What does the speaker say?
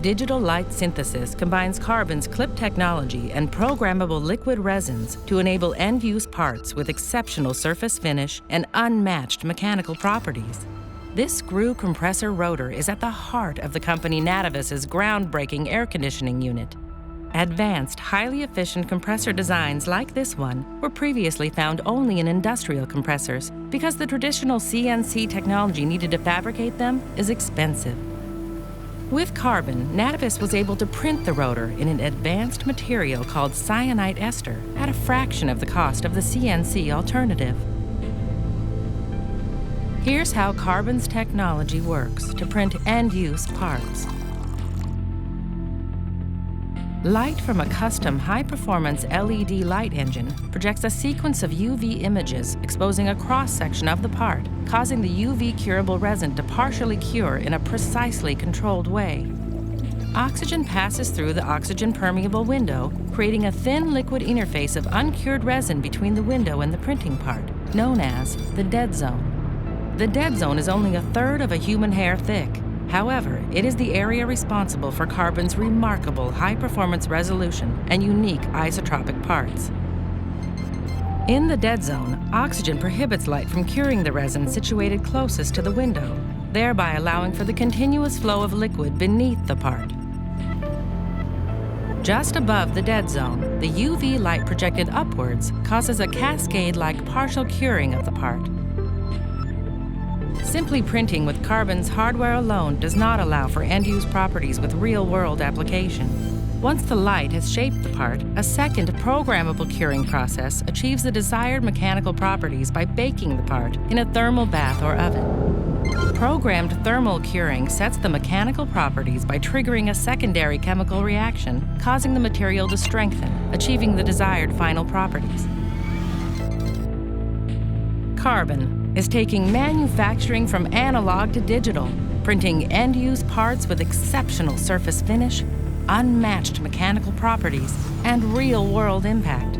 Digital light synthesis combines Carbon's clip technology and programmable liquid resins to enable end-use parts with exceptional surface finish and unmatched mechanical properties. This screw compressor rotor is at the heart of the company Nativis's groundbreaking air conditioning unit. Advanced, highly efficient compressor designs like this one were previously found only in industrial compressors because the traditional CNC technology needed to fabricate them is expensive. With Carbon, Nativis was able to print the rotor in an advanced material called cyanide ester at a fraction of the cost of the CNC alternative. Here's how Carbon's technology works to print end-use parts. Light from a custom high-performance LED light engine projects a sequence of UV images exposing a cross-section of the part, causing the UV curable resin to partially cure in a precisely controlled way. Oxygen passes through the oxygen-permeable window, creating a thin liquid interface of uncured resin between the window and the printing part, known as the dead zone. The dead zone is only a third of a human hair thick. However, it is the area responsible for Carbon's remarkable high-performance resolution and unique isotropic parts. In the dead zone, oxygen prohibits light from curing the resin situated closest to the window, thereby allowing for the continuous flow of liquid beneath the part. Just above the dead zone, the UV light projected upwards causes a cascade-like partial curing of the part. Simply printing with Carbon's hardware alone does not allow for end-use properties with real-world application. Once the light has shaped the part, a second programmable curing process achieves the desired mechanical properties by baking the part in a thermal bath or oven. Programmed thermal curing sets the mechanical properties by triggering a secondary chemical reaction, causing the material to strengthen, achieving the desired final properties. Carbon is taking manufacturing from analog to digital, printing end-use parts with exceptional surface finish, unmatched mechanical properties, and real-world impact.